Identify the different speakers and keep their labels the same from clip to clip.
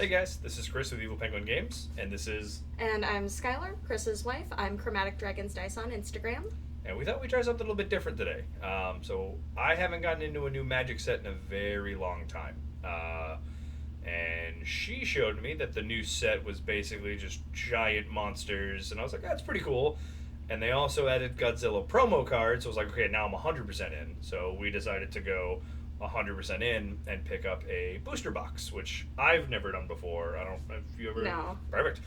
Speaker 1: Hey guys, this is Chris with Evil Penguin Games, and this is...
Speaker 2: And I'm Skyler, Chris's wife. I'm Chromaticdragonsdice on Instagram.
Speaker 1: And we thought we'd try something a little bit different today. So I haven't gotten into a new Magic set in a very long time. And she showed me that the new set was basically just giant monsters, and I was like, that's pretty cool. And they also added Godzilla promo cards, so I was like, okay, now I'm 100% in. So we decided to go 100% in and pick up a booster box, which I've never done before. I don't know if you ever...
Speaker 2: No.
Speaker 1: Perfect.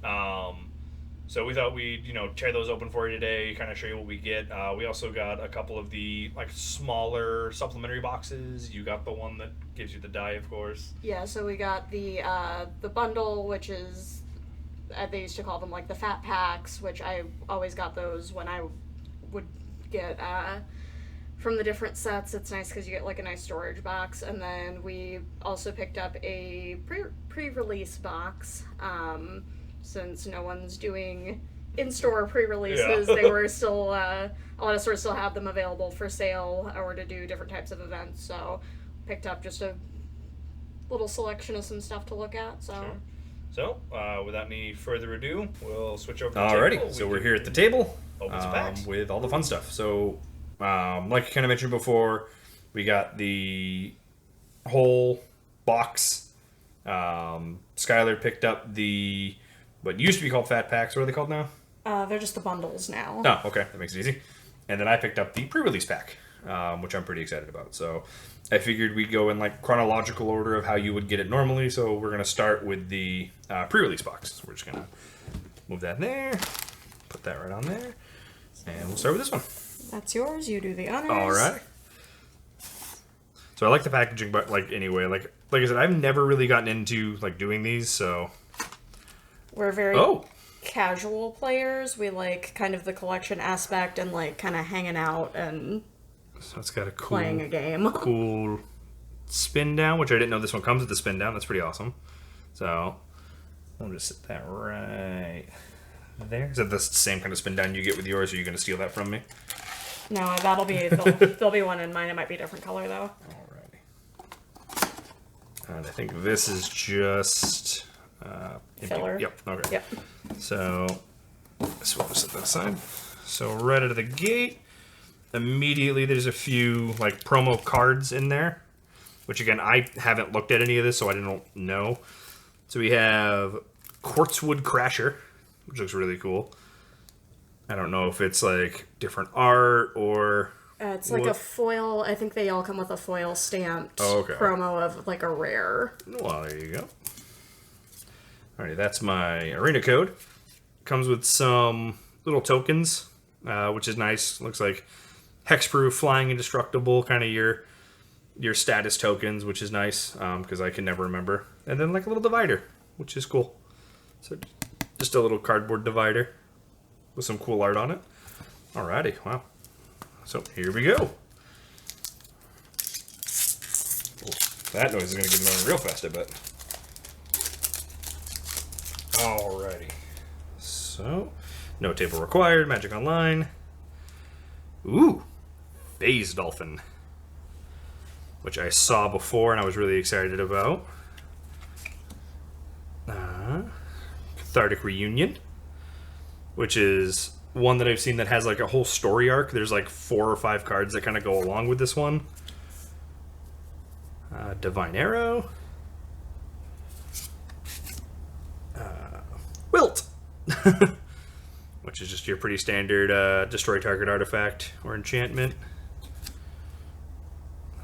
Speaker 1: So we thought we'd, tear those open for you today, kind of show you what we get. We also got a couple of the, smaller supplementary boxes. You got the one that gives you the die, of course.
Speaker 2: Yeah, so we got the bundle, which is... they used to call them, the fat packs, which I always got those when I would get... from the different sets. It's nice because you get a nice storage box. And then we also picked up a pre-release box. Since no one's doing in-store pre-releases, they were still, a lot of stores still have them available for sale or to do different types of events. So picked up just a little selection of some stuff to look at. So.
Speaker 1: Sure. So, without any further ado, we'll switch over to the
Speaker 3: Alrighty,
Speaker 1: table.
Speaker 3: so we're here at the table
Speaker 1: Open some packs.
Speaker 3: with all the fun stuff. So, like I kind of mentioned before, we got the whole box. Skyler picked up the what used to be called fat packs. What are they called now?
Speaker 2: They're just the bundles now.
Speaker 3: Oh, okay, that makes it easy. And then I picked up the pre-release pack, which I'm pretty excited about. So I figured we'd go in chronological order of how you would get it normally. So we're gonna start with the pre-release box. We're just gonna move that there, put that right on there, and we'll start with this one.
Speaker 2: That's yours. You do the honors.
Speaker 3: All right. So I like the packaging, but anyway, like I said, I've never really gotten into doing these. So
Speaker 2: we're very casual players. We like kind of the collection aspect and kind of hanging out and
Speaker 3: so it's got a cool
Speaker 2: playing a game.
Speaker 3: Cool spin down, which I didn't know this one comes with the spin down. That's pretty awesome. So I'll just set that right there. Is that the same kind of spin down you get with yours? Or are you going to steal that from me?
Speaker 2: No, that'll be there'll be one in mine. It might be a different color though.
Speaker 3: Alrighty. And I think this is just
Speaker 2: filler.
Speaker 3: Yep. Okay.
Speaker 2: Yep.
Speaker 3: So we'll set that aside. So right out of the gate, immediately there's a few promo cards in there, which again I haven't looked at any of this, so I don't know. So we have Quartzwood Crasher, which looks really cool. I don't know if it's different art or...
Speaker 2: It's a foil. I think they all come with a foil stamped promo of a rare.
Speaker 3: Well, there you go. Alrighty, that's my arena code. Comes with some little tokens, which is nice. Looks like hexproof, flying indestructible, kind of your status tokens, which is nice because I can never remember. And then a little divider, which is cool. So just a little cardboard divider with some cool art on it. Alrighty, wow. So here we go. Oh, that noise is going to get annoying real fast, I bet. Alrighty. So, no table required, Magic Online. Ooh, Phase Dolphin. Which I saw before and I was really excited about. Cathartic Reunion. Which is one that I've seen that has a whole story arc. There's 4 or 5 cards that kind of go along with this one. Divine Arrow. Wilt. Which is just your pretty standard destroy target artifact or enchantment.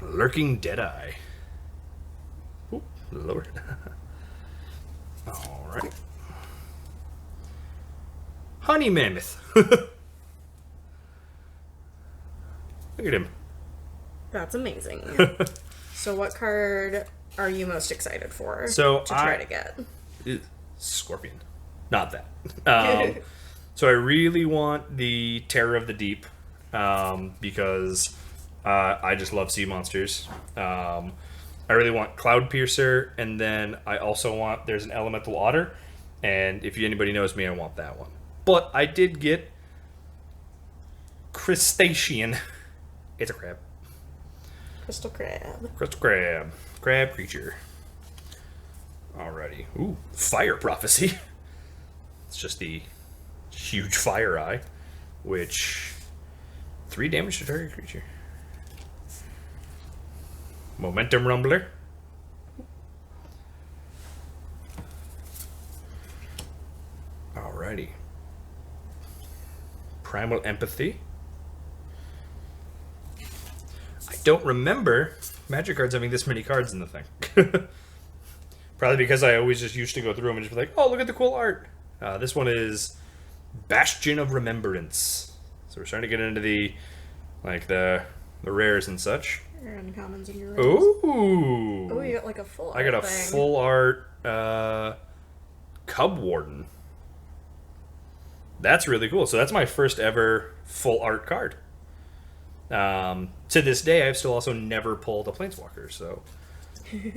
Speaker 3: Lurking Deadeye. Ooh, lower. Alright. Honey Mammoth. Look at him.
Speaker 2: That's amazing. So what card are you most excited for
Speaker 3: to
Speaker 2: try to get?
Speaker 3: Scorpion. Not that. So I really want the Terror of the Deep because I just love sea monsters. I really want Cloud Piercer, and then I also want, there's an Elemental Otter, and if anybody knows me, I want that one. But I did get Crustacean. It's a crab.
Speaker 2: Crystal crab.
Speaker 3: Crystal crab. Crab creature. Alrighty. Ooh, Fire Prophecy. It's just the huge fire eye, which 3 damage to target creature. Momentum Rumbler. Alrighty. Primal Empathy. I don't remember Magic cards having this many cards in the thing. Probably because I always just used to go through them and just be like, oh, look at the cool art. This one is Bastion of Remembrance. So we're starting to get into the rares and such.
Speaker 2: Your uncommons in your rolls.
Speaker 3: Ooh.
Speaker 2: Oh, you got like a full art
Speaker 3: I got a
Speaker 2: thing.
Speaker 3: full art Cub Warden. That's really cool. So that's my first ever full art card. To this day, I've still also never pulled a Planeswalker. So,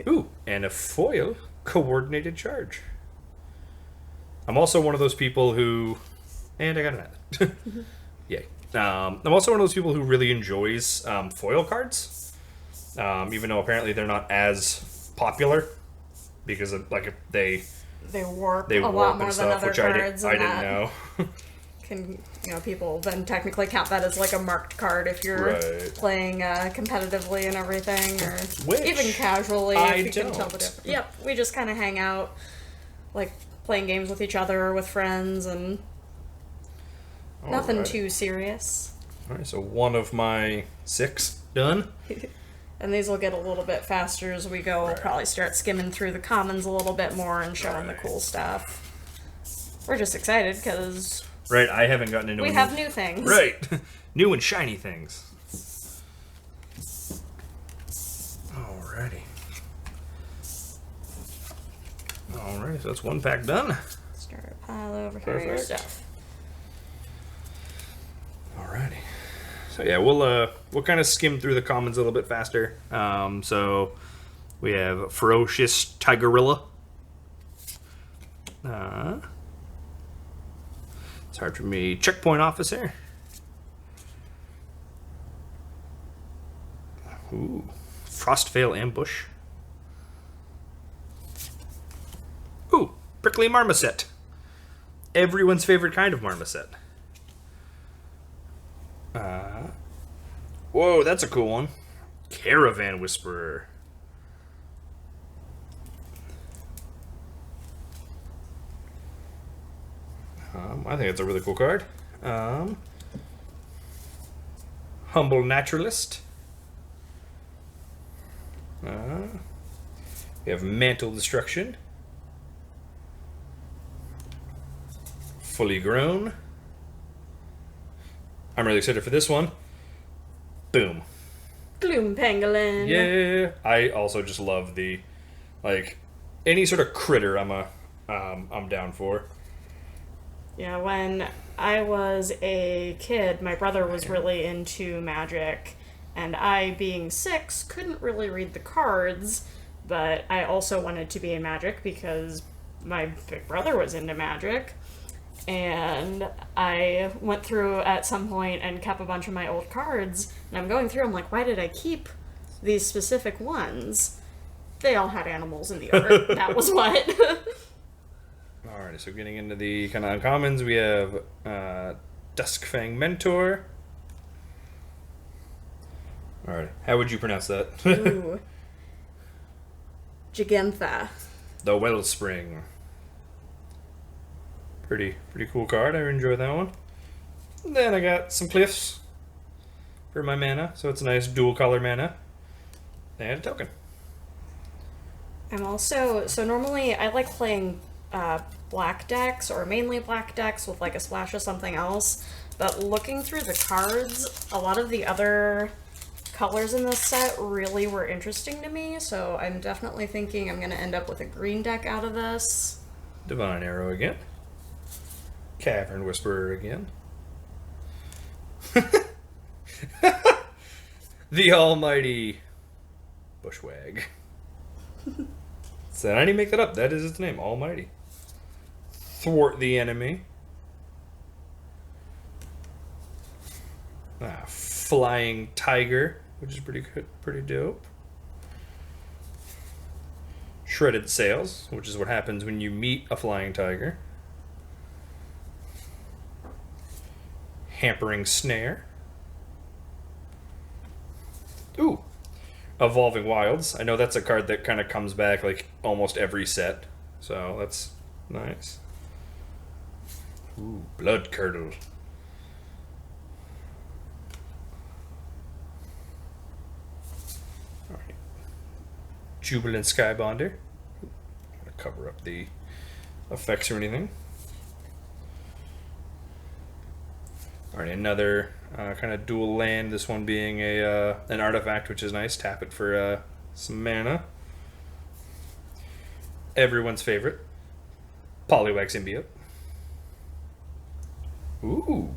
Speaker 3: ooh, and a foil coordinated charge. I'm also one of those people who, and I got an ad. Yay. I'm also one of those people who really enjoys foil cards, even though apparently they're not as popular because of, like they
Speaker 2: warp
Speaker 3: they
Speaker 2: a lot
Speaker 3: warp
Speaker 2: more
Speaker 3: and
Speaker 2: than
Speaker 3: stuff,
Speaker 2: other
Speaker 3: which I
Speaker 2: cards.
Speaker 3: didn't
Speaker 2: and that
Speaker 3: know.
Speaker 2: can people then technically count that as like a marked card if you're
Speaker 3: Right.
Speaker 2: playing competitively and everything, or
Speaker 3: Which
Speaker 2: even casually
Speaker 3: I
Speaker 2: if you can tell the
Speaker 3: don't.
Speaker 2: difference. Yep, we just kind of hang out, like playing games with each other or with friends, and nothing
Speaker 3: Alright.
Speaker 2: too serious.
Speaker 3: All right, so one of my 6 done.
Speaker 2: And these will get a little bit faster as we go. We'll
Speaker 3: Right.
Speaker 2: probably start skimming through the commons a little bit more and showing the
Speaker 3: Right.
Speaker 2: cool stuff. We're just excited because
Speaker 3: Right, I haven't gotten into
Speaker 2: we have new things.
Speaker 3: Right, new and shiny things. Alrighty. Alright, so that's 1 pack done.
Speaker 2: Start a pile over here. Your
Speaker 3: Perfect.
Speaker 2: stuff.
Speaker 3: Alrighty. So yeah, we'll kind of skim through the commons a little bit faster. So we have Ferocious Tigerilla. It's hard for me. Checkpoint Officer. Ooh, Frostveil Ambush. Ooh, Prickly Marmoset. Everyone's favorite kind of marmoset. Whoa, that's a cool one. Caravan Whisperer. I think it's a really cool card. Humble Naturalist. We have Mantle Destruction. Fully Grown. I'm really excited for this one. Boom.
Speaker 2: Gloom Pangolin.
Speaker 3: Yeah. I also just love the, like, any sort of critter I'm down for.
Speaker 2: Yeah, when I was a kid, my brother was really into Magic, and I, being 6, couldn't really read the cards, but I also wanted to be in Magic because my big brother was into Magic, and I went through at some point and kept a bunch of my old cards, and I'm going through, I'm like, why did I keep these specific ones? They all had animals in the art. That was what.
Speaker 3: Alright, so getting into the kind of uncommons, we have Duskfang Mentor. Alright, how would you pronounce that?
Speaker 2: Ooh. Gigantha.
Speaker 3: The Wellspring. Pretty cool card. I enjoy that one. Then I got some Cliffs for my mana, so it's a nice dual color mana. And a token.
Speaker 2: I'm also, so normally I like playing black decks, or mainly black decks with like a splash of something else, but looking through the cards, a lot of the other colors in this set really were interesting to me, so I'm definitely thinking I'm going to end up with a green deck out of this.
Speaker 3: Divine Arrow again. Cavern Whisperer again. The Almighty Bushwag. So I didn't make that up. That is its name, Almighty. Thwart the Enemy. Flying Tiger, which is pretty good, pretty dope. Shredded Sails, which is what happens when you meet a flying tiger. Hampering Snare. Ooh. Evolving Wilds. I know that's a card that kind of comes back like almost every set. So that's nice. Ooh, Blood Curdle. Alright. Jubilant Skybonder. I'm going to cover up the effects or anything. Alright, another kind of dual land. This one being an artifact, which is nice. Tap it for some mana. Everyone's favorite, Poliwag Symbiote. Ooh.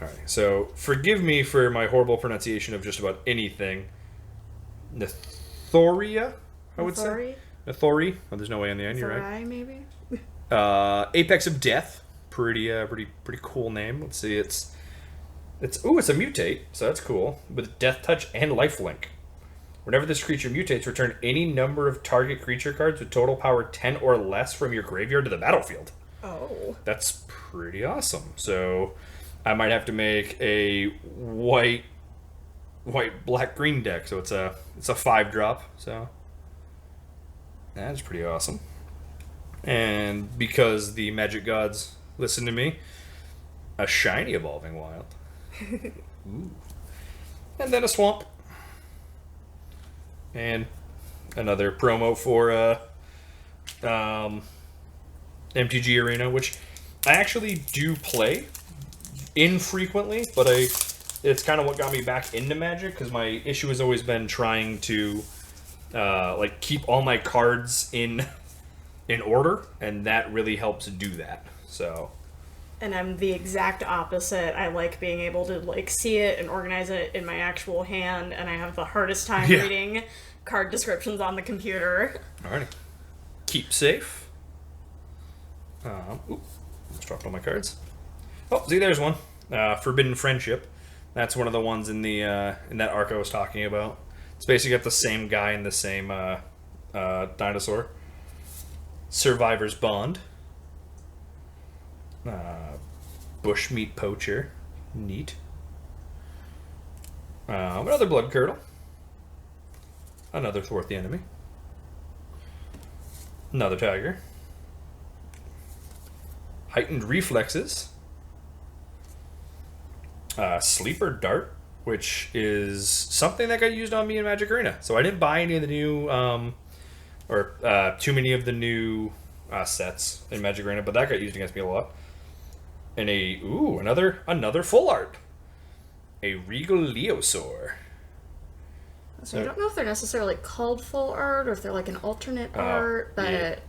Speaker 3: Alright, so forgive me for my horrible pronunciation of just about anything. Nethoria, I would say. Nethori. Oh, there's no way on the end, you're right.
Speaker 2: Maybe?
Speaker 3: Apex of Death. Pretty cool name. Let's see, it's a mutate, so that's cool. With Death Touch and Lifelink. Whenever this creature mutates, return any number of target creature cards with total power 10 or less from your graveyard to the battlefield. Oh. That's pretty awesome. So I might have to make a white black green deck. So it's a 5-drop. So that's pretty awesome. And because the Magic Gods listen to me, a shiny Evolving Wild. Ooh. And then a Swamp. And another promo for MTG Arena, which I actually do play infrequently, but it's kind of what got me back into Magic, because my issue has always been trying to like keep all my cards in order, and that really helps do that. So.
Speaker 2: And I'm the exact opposite. I like being able to like see it and organize it in my actual hand, and I have the hardest time reading card descriptions on the computer.
Speaker 3: Alrighty. Keep Safe. Ooh, just dropped all my cards. Oh, see, there's one. Forbidden Friendship. That's one of the ones in the in that arc I was talking about. It's basically got the same guy and the same dinosaur. Survivor's Bond. Bushmeat Poacher. Neat. Another Blood Curdle. Another Thwart the Enemy. Another Tiger. Heightened Reflexes. Sleeper Dart, which is something that got used on me in Magic Arena. So I didn't buy any of the new, too many of the new sets in Magic Arena, but that got used against me a lot. And another full art. A Regal Leosaur.
Speaker 2: So I don't know if they're necessarily called full art or if they're like an alternate art, but yeah.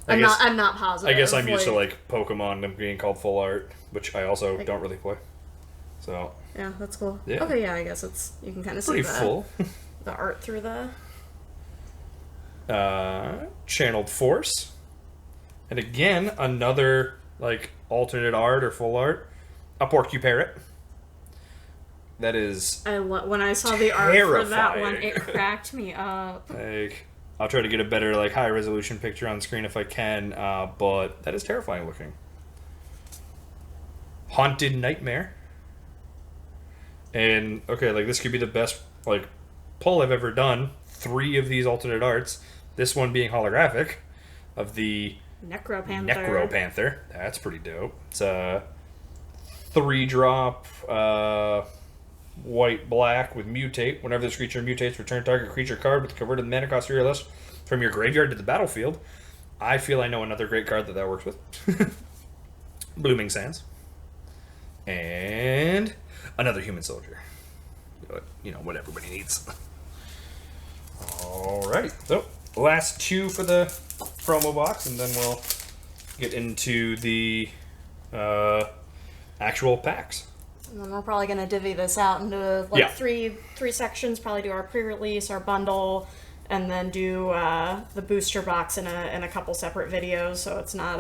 Speaker 2: I'm not positive.
Speaker 3: I guess I'm used to like Pokemon them being called full art, which I also don't really play. So
Speaker 2: yeah, that's cool.
Speaker 3: Yeah.
Speaker 2: Okay, yeah, I guess you can kind of see
Speaker 3: pretty full.
Speaker 2: The art through the
Speaker 3: Channeled Force, and again another like alternate art or full art. A Porcuparrot. That is.
Speaker 2: When I saw the art for that one, it cracked me up.
Speaker 3: Like, I'll try to get a better like high resolution picture on screen if I can, but that is terrifying looking. Haunted Nightmare. And okay, like this could be the best like pull I've ever done. 3 of these alternate arts. This one being holographic of the Necropanther. That's pretty dope. It's a 3-drop white black with mutate. Whenever this creature mutates, return target creature card with the converted mana cost 3 or less from your graveyard to the battlefield. I feel I know another great card that works with. Blooming Sands. And another Human Soldier. You know, what everybody needs. Alrighty. So, last 2 for the promo box, and then we'll get into the actual packs.
Speaker 2: And then we're probably going to divvy this out into like three sections. Probably do our pre-release, our bundle, and then do the booster box in a couple separate videos, so it's not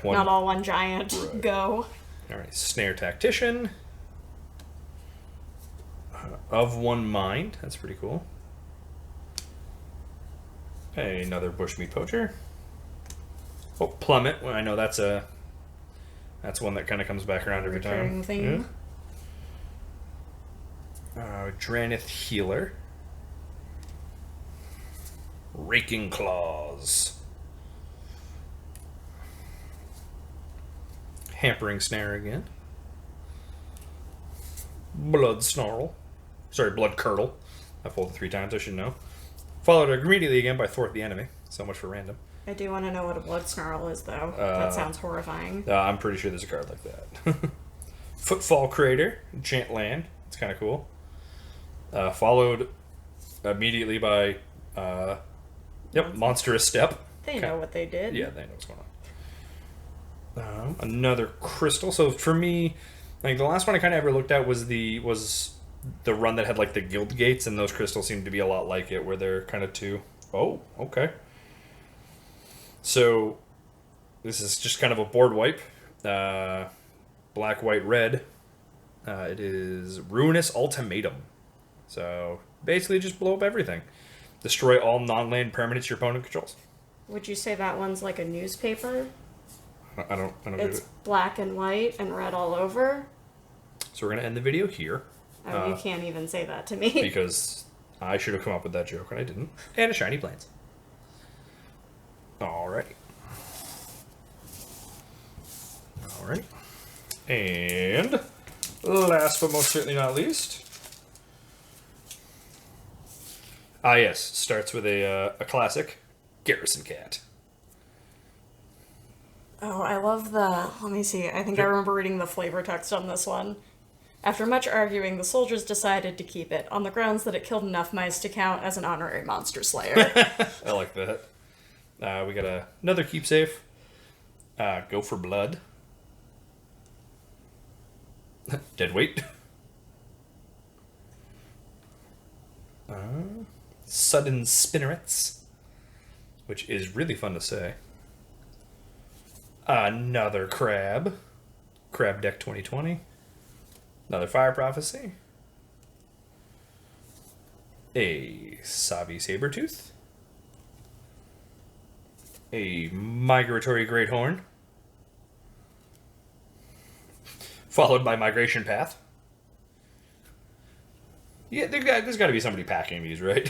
Speaker 2: not all one giant go.
Speaker 3: All right, Snare Tactician. Of One Mind. That's pretty cool. Another bushmeat poacher. Oh, plummet. Well, I know that's one that kind of comes back around every time.
Speaker 2: Thing.
Speaker 3: Yeah. Dranith healer. Raking claws. Hampering snare again. Blood snarl. Sorry, blood curdle. I pulled it 3 times, I should know. Followed immediately again by thwart the enemy. So much for random.
Speaker 2: I do want to know what a blood snarl is, though. That sounds horrifying.
Speaker 3: I'm pretty sure there's a card like that. Footfall Crater. Enchant land. It's kind of cool. Followed immediately by Monstrous Step.
Speaker 2: They know what they did.
Speaker 3: Yeah, they know what's going on. Another crystal. So for me, like the last one I kind of ever looked at was the run that had like the guild gates, and those crystals seem to be a lot like it, where they're kind of two. Oh, okay. So this is just kind of a board wipe. Black, white, red. It is Ruinous Ultimatum. So basically just blow up everything. Destroy all non-land permanents your opponent controls.
Speaker 2: Would you say that one's like a newspaper?
Speaker 3: I don't
Speaker 2: It's
Speaker 3: get it.
Speaker 2: black and white and red all over.
Speaker 3: So we're going to end the video here.
Speaker 2: Oh, you can't even say that to me.
Speaker 3: Because I should have come up with that joke and I didn't. And a shiny plains. Alrighty. And last but most certainly not least. Yes. Starts with a classic. Garrison Cat.
Speaker 2: Oh, I love the... Let me see. I think I remember reading the flavor text on this one. After much arguing, the soldiers decided to keep it, on the grounds that it killed enough mice to count as an honorary monster slayer.
Speaker 3: I like that. We got another keepsake. Go for blood. Dead weight. Sudden spinnerets, which is really fun to say. Another crab. Crab deck 2020. Another fire prophecy. A Savi Sabertooth. A Migratory Greathorn. Followed by Migration Path. Yeah, there's got to be somebody packing these, right?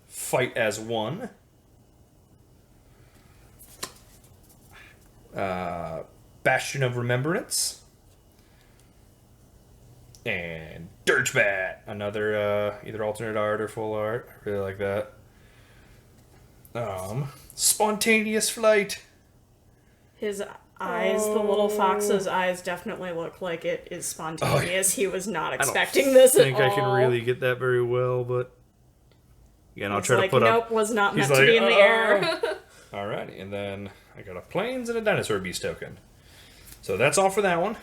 Speaker 3: Fight as one. Bastion of Remembrance. And Dirgebat. Another either alternate art or full art. I really like that. Spontaneous Flight.
Speaker 2: His eyes, the little fox's eyes definitely look like it is spontaneous. He was not expecting this at all.
Speaker 3: I think I can really get that very well, but again, I'll try to put
Speaker 2: nope,
Speaker 3: up.
Speaker 2: was not meant to be in the air.
Speaker 3: Alrighty, and then I got a plains and a dinosaur beast token. So that's all for that one.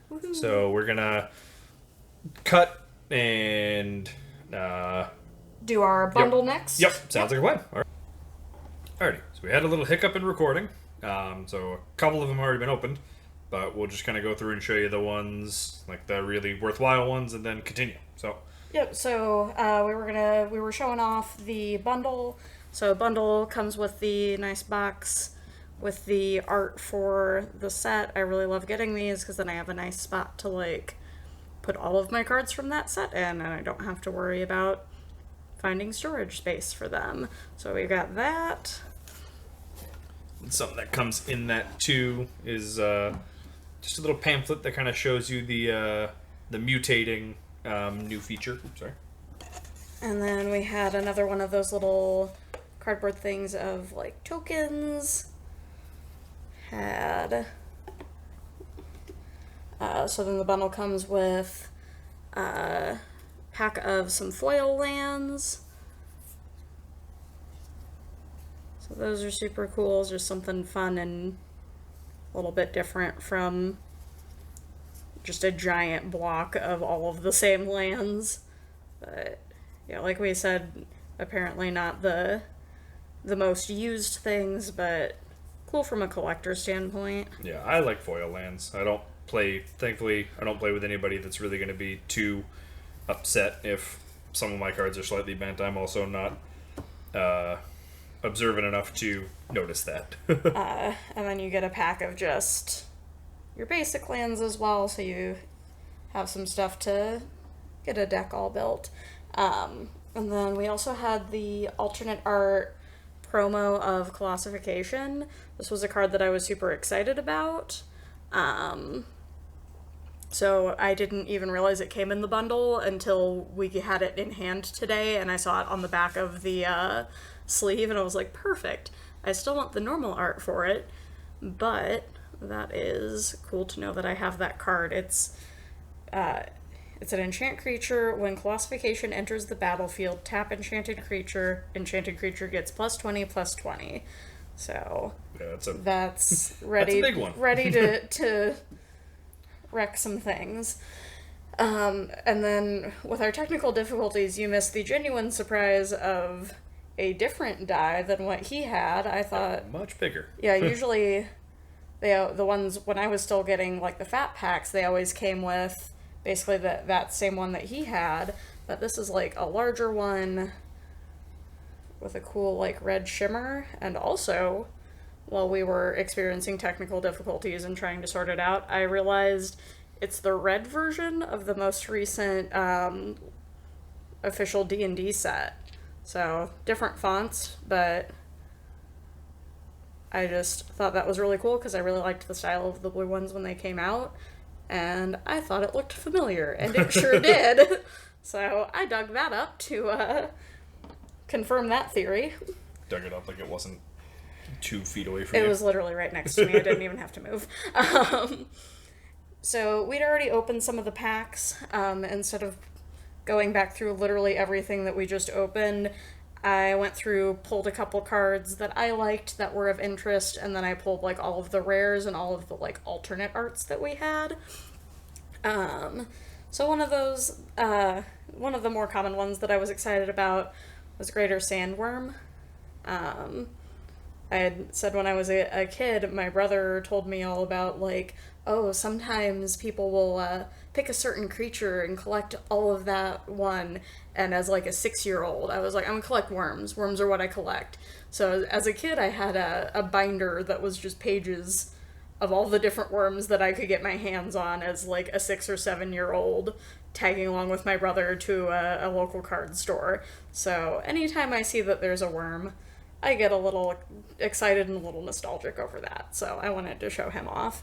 Speaker 2: Woo-hoo.
Speaker 3: So we're gonna cut and
Speaker 2: do our bundle next.
Speaker 3: Yep, sounds like a plan. Alrighty, so we had a little hiccup in recording. So a couple of them have already been opened, but we'll just kind of go through and show you the ones, like the really worthwhile ones, and then continue. So.
Speaker 2: Yep. So we were showing off the bundle. So a bundle comes with the nice box with the art for the set. I really love getting these because then I have a nice spot to like put all of my cards from that set in, and I don't have to worry about finding storage space for them. So we got that.
Speaker 3: Something that comes in that too is just a little pamphlet that kind of shows you the mutating new feature. Oops, sorry.
Speaker 2: And then we had another one of those little cardboard things of like tokens. Had so then the bundle comes with a pack of some foil lands. So those are super cool. It's just something fun and a little bit different from just a giant block of all of the same lands. But yeah, like we said, apparently not the most used things, but cool from a collector standpoint.
Speaker 3: Yeah, I like foil lands. Thankfully, I don't play with anybody that's really going to be too upset if some of my cards are slightly bent. I'm also not
Speaker 1: observant enough to notice that.
Speaker 2: And then you get a pack of just your basic lands as well, so you have some stuff to get a deck all built. And then we also had the alternate art promo of Colossification. This was a card that I was super excited about. So I didn't even realize it came in the bundle until we had it in hand today, and I saw it on the back of the sleeve, and I was like, perfect. I still want the normal art for it, but that is cool to know that I have that card. It's an enchant creature. When Colossification enters the battlefield, tap enchanted creature. Enchanted creature gets +20/+20. So
Speaker 1: Yeah,
Speaker 2: that's ready.
Speaker 1: That's a big one.
Speaker 2: Ready to wreck some things. And then with our technical difficulties, you missed the genuine surprise of a different die than what he had. I thought
Speaker 1: much bigger.
Speaker 2: Yeah, usually the ones when I was still getting like the fat packs, they always came with basically that same one that he had, but this is like a larger one with a cool like red shimmer. And also, while we were experiencing technical difficulties and trying to sort it out, I realized it's the red version of the most recent official D&D set. So, different fonts, but I just thought that was really cool because I really liked the style of the blue ones when they came out, and I thought it looked familiar, and it sure did. So, I dug that up to confirm that theory.
Speaker 1: Dug it up like it wasn't 2 feet away from you.
Speaker 2: It was literally right next to me. I didn't even have to move. So we'd already opened some of the packs. Instead of going back through literally everything that we just opened, I went through, pulled a couple cards that I liked that were of interest, and then I pulled like all of the rares and all of the like alternate arts that we had. So one of those, one of the more common ones that I was excited about was Greater Sandworm. I had said when I was a kid, my brother told me all about, like, oh, sometimes people will pick a certain creature and collect all of that one. And as, like, a 6-year-old, I was like, I'm gonna collect worms. Worms are what I collect. So as a kid, I had a binder that was just pages of all the different worms that I could get my hands on as, like, a 6 or 7-year-old tagging along with my brother to a local card store. So anytime I see that there's a worm, I get a little excited and a little nostalgic over that, so I wanted to show him off.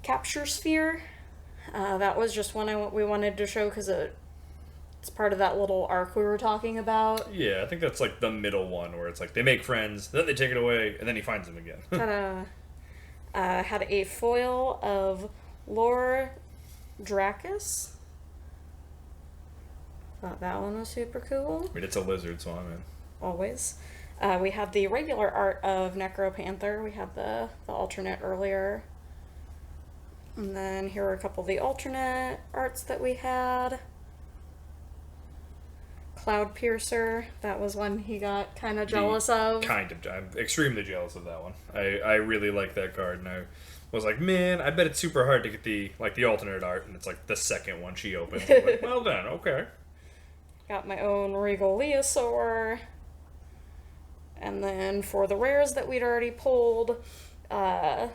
Speaker 2: Capture Sphere, that was just one we wanted to show because it's part of that little arc we were talking about.
Speaker 1: Yeah, I think that's like the middle one where it's like they make friends, then they take it away, and then he finds them again.
Speaker 2: Had a foil of Lore Dracus. Thought that one was super cool.
Speaker 1: I mean, it's a lizard, so I'm in.
Speaker 2: Always. We had the regular art of Necropanther. We had the alternate earlier. And then here are a couple of the alternate arts that we had. Cloud Piercer. That was one he got kind of jealous of.
Speaker 1: I'm extremely jealous of that one. I really like that card, and I was like, man, I bet it's super hard to get the alternate art, and it's like the second one she opens. I'm like, well done, okay. Got
Speaker 2: my own Regal Leosaur. And then for the rares that we'd already pulled, Yadaro,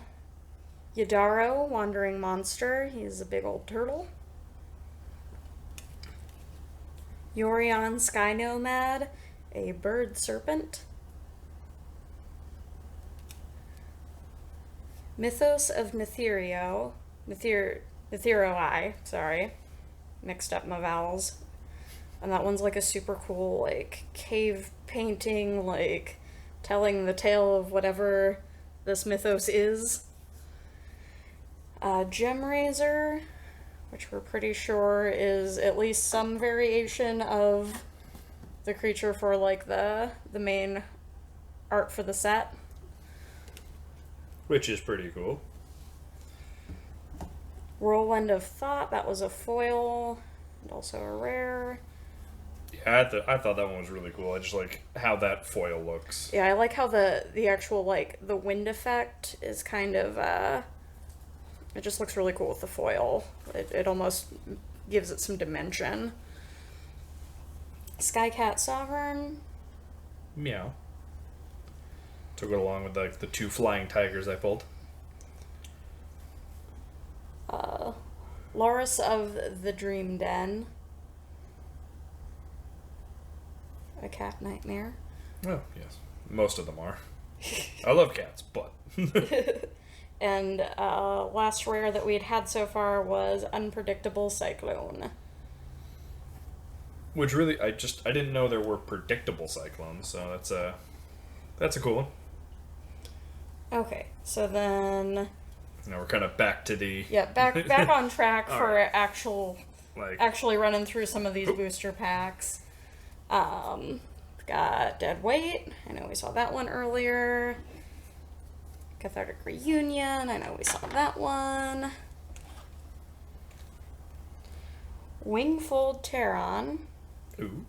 Speaker 2: Wandering Monster. He's a big old turtle. Yorion Sky Nomad, a bird serpent. Mythos of Netheroi, sorry. Mixed up my vowels. And that one's like a super cool, like, cave painting, like, telling the tale of whatever this mythos is. Gemraiser, which we're pretty sure is at least some variation of the creature for, like, the main art for the set.
Speaker 1: Which is pretty cool.
Speaker 2: Whirlwind of Thought, that was a foil, and also a rare.
Speaker 1: Yeah, I thought that one was really cool. I just like how that foil looks.
Speaker 2: Yeah, I like how the actual, like, the wind effect is kind of, it just looks really cool with the foil. It almost gives it some dimension. Skycat Sovereign.
Speaker 3: Meow. To go along with like the 2 flying tigers I pulled.
Speaker 2: Loris of the Dream Den. A cat nightmare.
Speaker 3: Oh, yes. Most of them are. I love cats, but...
Speaker 2: And last rare that we'd had so far was Unpredictable Cyclone.
Speaker 3: Which really, I didn't know there were predictable cyclones, so that's a cool one.
Speaker 2: Okay, so then...
Speaker 3: Now we're kind of back to the...
Speaker 2: Yeah, back on track for
Speaker 3: right.
Speaker 2: actually running through some of these booster packs. Got Dead Weight. I know we saw that one earlier. Cathartic Reunion. I know we saw that one. Wingfold Pateron.
Speaker 3: Ooh.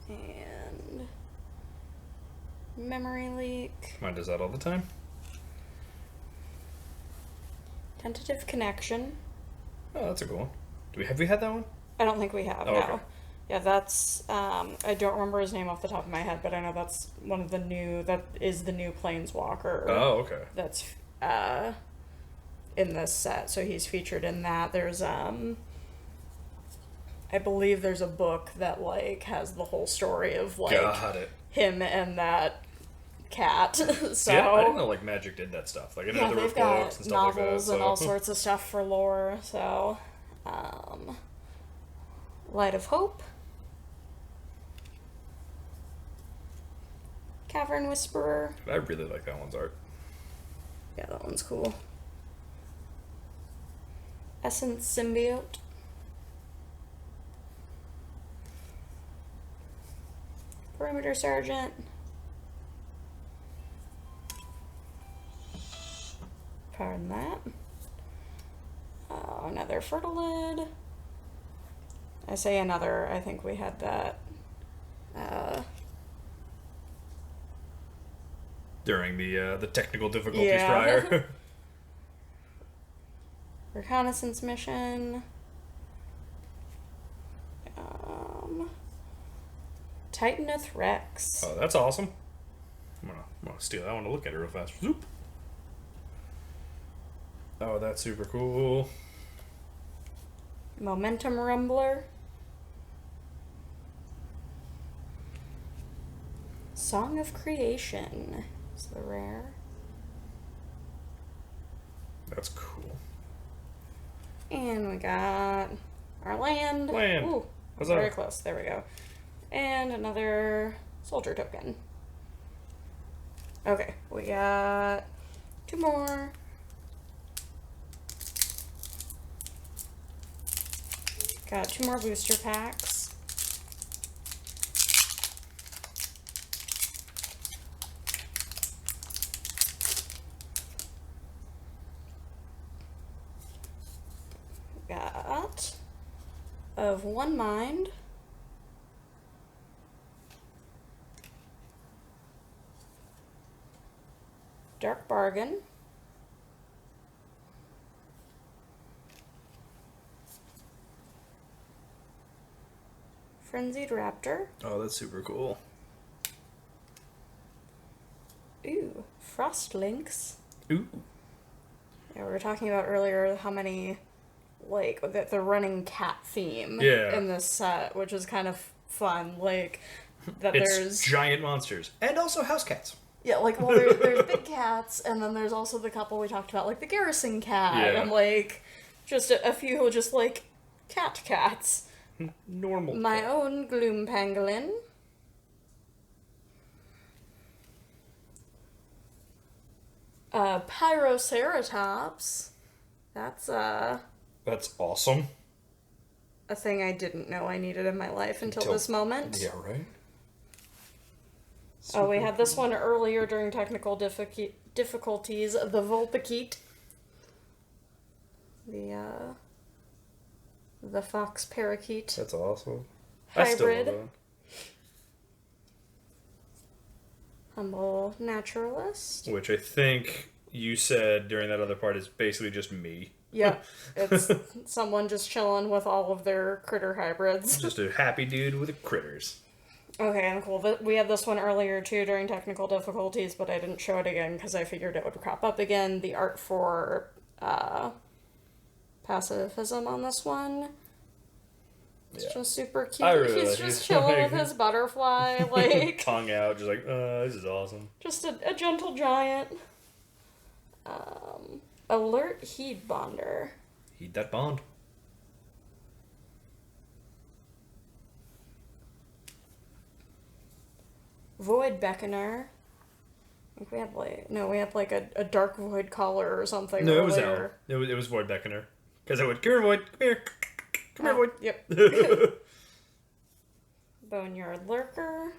Speaker 2: Okay. And Memory Leak.
Speaker 3: Mine does that all the time.
Speaker 2: Tentative Connection.
Speaker 3: Oh, that's a cool one. Have we had that one?
Speaker 2: I don't think we have,
Speaker 3: Oh,
Speaker 2: no.
Speaker 3: okay.
Speaker 2: Yeah, that's, I don't remember his name off the top of my head, but I know that's one of the new, that is the new Planeswalker.
Speaker 3: Oh, okay.
Speaker 2: That's, in this set, so he's featured in that. There's, I believe there's a book that, like, has the whole story of, like,
Speaker 3: Got it.
Speaker 2: him and that cat, so...
Speaker 3: Yeah, I didn't know, like, Magic did that stuff. Like, I didn't know there were
Speaker 2: they've got
Speaker 3: books and stuff like that.
Speaker 2: novels and all sorts of stuff for lore, so... Light of Hope. Cavern Whisperer.
Speaker 3: I really like that one's art.
Speaker 2: Yeah, that one's cool. Essence Symbiote. Perimeter Sergeant. Pardon that. Another Fertilid. I say another, I think we had that.
Speaker 3: During the technical difficulties
Speaker 2: Yeah.
Speaker 3: prior.
Speaker 2: Reconnaissance Mission. Titaneth Rex.
Speaker 3: Oh, that's awesome. I'm gonna steal that one to look at it real fast. Zoop. Oh, that's super cool.
Speaker 2: Momentum Rumbler. Song of Creation is the rare.
Speaker 3: That's cool.
Speaker 2: And we got our land.
Speaker 3: Land.
Speaker 2: Ooh,
Speaker 3: Huzzah.
Speaker 2: very close. There we go. And another soldier token. Okay, we got 2 more. Got 2 more booster packs. Got of One Mind. Dark Bargain. Frenzied Raptor.
Speaker 3: Oh, that's super cool.
Speaker 2: Ooh, Frost Lynx.
Speaker 3: Ooh.
Speaker 2: Yeah, we were talking about earlier how many, like, the running cat theme
Speaker 3: Yeah.
Speaker 2: in this set, which is kind of fun. Like, that
Speaker 3: It's
Speaker 2: there's...
Speaker 3: giant monsters. And also house cats.
Speaker 2: Yeah, like, well, there's big cats, and then there's also the couple we talked about, like the Garrison Cat,
Speaker 3: Yeah.
Speaker 2: and, like, just a few just, like, cats.
Speaker 3: Normal
Speaker 2: My
Speaker 3: cat.
Speaker 2: own Gloom Pangolin. Pyroceratops. That's,
Speaker 3: That's awesome.
Speaker 2: a thing I didn't know I needed in my life until this moment.
Speaker 3: Yeah, right?
Speaker 2: Oh, we had this one earlier during technical difficulties. The Vulpikeet. The fox parakeet.
Speaker 3: That's awesome.
Speaker 2: Hybrid.
Speaker 3: I still love
Speaker 2: Humble naturalist.
Speaker 3: that. Which I think you said during that other part is basically just me.
Speaker 2: Yep. It's someone just chilling with all of their critter hybrids.
Speaker 3: Just a happy dude with critters.
Speaker 2: Okay, and cool. We had this one earlier too during technical difficulties, but I didn't show it again because I figured it would crop up again. The art for pacifism on this one. It's just super cute. He's just chilling with his butterfly, like
Speaker 3: tongue out, just like, this is awesome.
Speaker 2: Just a gentle giant. Alert Heed Bonder.
Speaker 3: Heed that bond.
Speaker 2: Void Beckoner. I think we had like a dark void collar or something.
Speaker 3: No,
Speaker 2: earlier.
Speaker 3: it was Void Beckoner. Because it would, come here, Void, come here. Come here, Void.
Speaker 2: Yep. Boneyard Lurker.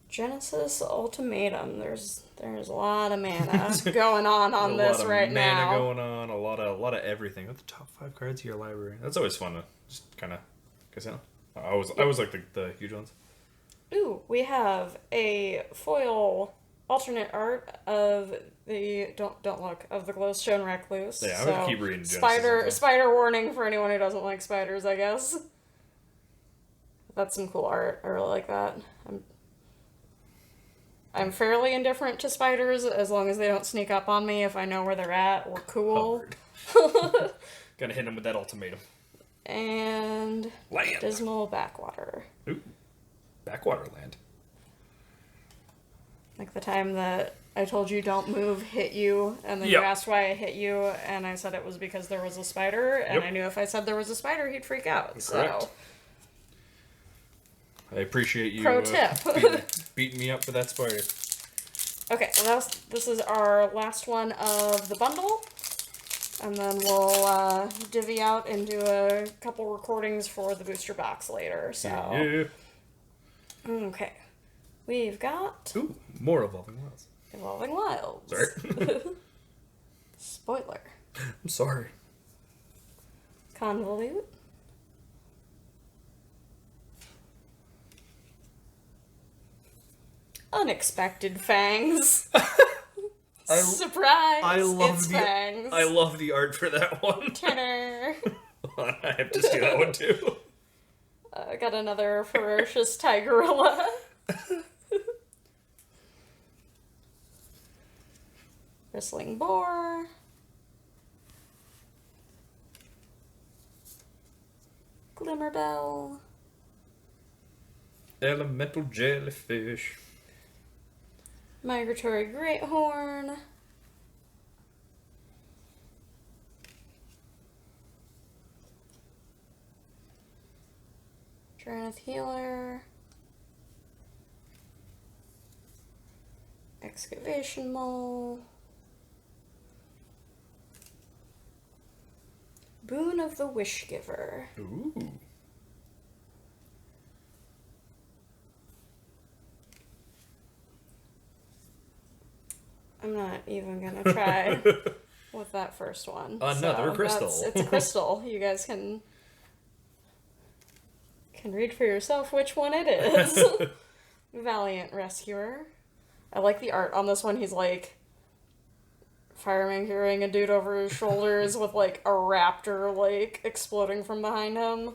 Speaker 2: Genesis Ultimatum. There's a lot of mana going on this right now.
Speaker 3: A lot of mana going on. A lot of everything. What's the top 5 cards of your library? That's always fun to just kind of. Cause I always like the huge ones.
Speaker 2: Ooh, we have a foil alternate art of the don't look of the Glowstone Recluse.
Speaker 3: Yeah, I'm gonna keep reading Genesis.
Speaker 2: Spider warning for anyone who doesn't like spiders, I guess. That's some cool art. I really like that. I'm fairly indifferent to spiders as long as they don't sneak up on me if I know where they're at. We're cool.
Speaker 3: Gonna hit them with that ultimatum.
Speaker 2: And
Speaker 3: land.
Speaker 2: Dismal Backwater.
Speaker 3: Ooh, Backwater land.
Speaker 2: Like the time that I told you don't move, hit you, and then you asked why I hit you, and I said it was because there was a spider, and I knew if I said there was a spider, he'd freak out.
Speaker 3: Correct.
Speaker 2: So
Speaker 3: I appreciate you.
Speaker 2: Pro tip.
Speaker 3: beating me up for that spider.
Speaker 2: Okay, well this is our last one of the bundle. And then we'll divvy out and do a couple recordings for the booster box later. So
Speaker 3: yeah.
Speaker 2: Okay. We've got
Speaker 3: more Evolving Wilds.
Speaker 2: Evolving Wilds.
Speaker 3: Sorry.
Speaker 2: Spoiler.
Speaker 3: I'm sorry.
Speaker 2: Convolute. Unexpected Fangs. Surprise!
Speaker 3: I love the art for that one.
Speaker 2: Turner.
Speaker 3: I have to see that one too.
Speaker 2: I got another ferocious Tigerilla. Bristling Boar. Glimmerbell.
Speaker 3: Elemental Jellyfish.
Speaker 2: Migratory Greathorn. Drannith Healer. Excavation Mole. Boon of the Wishgiver.
Speaker 3: Ooh.
Speaker 2: I'm not even gonna try with that first one.
Speaker 3: Another crystal.
Speaker 2: It's a crystal. You guys can read for yourself which one it is. Valiant Rescuer. I like the art on this one. He's like fireman carrying a dude over his shoulders with like a raptor like exploding from behind him.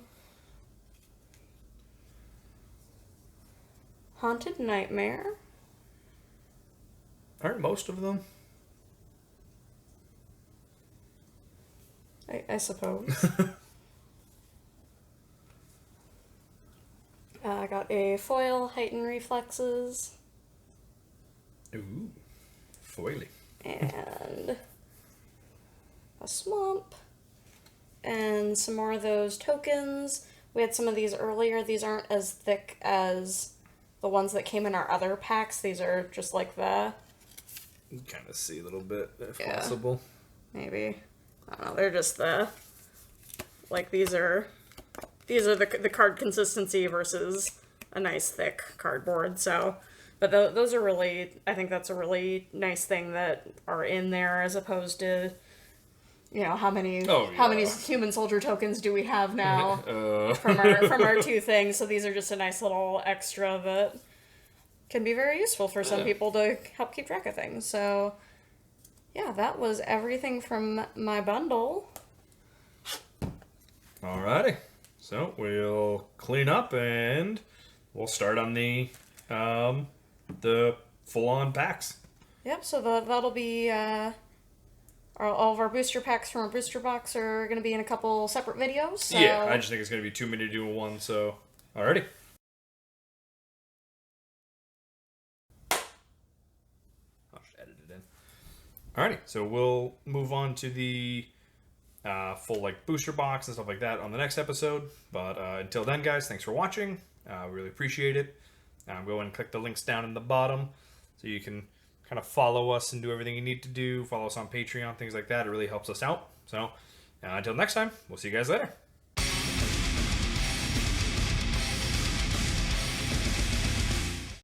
Speaker 2: Haunted Nightmare.
Speaker 3: Aren't most of them?
Speaker 2: I suppose. I got a foil, Heighten Reflexes.
Speaker 3: Ooh. Foily.
Speaker 2: And a Swamp. And some more of those tokens. We had some of these earlier. These aren't as thick as the ones that came in our other packs. These are just like the...
Speaker 3: You kind of see a little bit, if possible.
Speaker 2: Maybe. I don't know. They're just the... Like, these are the card consistency versus a nice thick cardboard. So, but those are really... I think that's a really nice thing that are in there as opposed to you know, how many
Speaker 1: Oh,
Speaker 2: how many
Speaker 1: yeah.
Speaker 2: human soldier tokens do we have now
Speaker 1: Uh,
Speaker 2: from our two things? So these are just a nice little extra that can be very useful for some people to help keep track of things. So yeah, that was everything from my bundle.
Speaker 1: Alrighty. So we'll clean up and we'll start on the full-on packs.
Speaker 2: Yep. So that'll be all of our booster packs from our booster box are going to be in a couple separate videos. So.
Speaker 1: Yeah, I just think it's going to be too many to do in one. So alrighty. I'll just edit it in. Alrighty. So we'll move on to the full like booster box and stuff like that on the next episode. But until then, guys, thanks for watching. Really appreciate it. Go and click the links down in the bottom so you can kind of follow us and do everything you need to do. Follow us on Patreon, things like that. It really helps us out. So until next time, we'll see you guys later.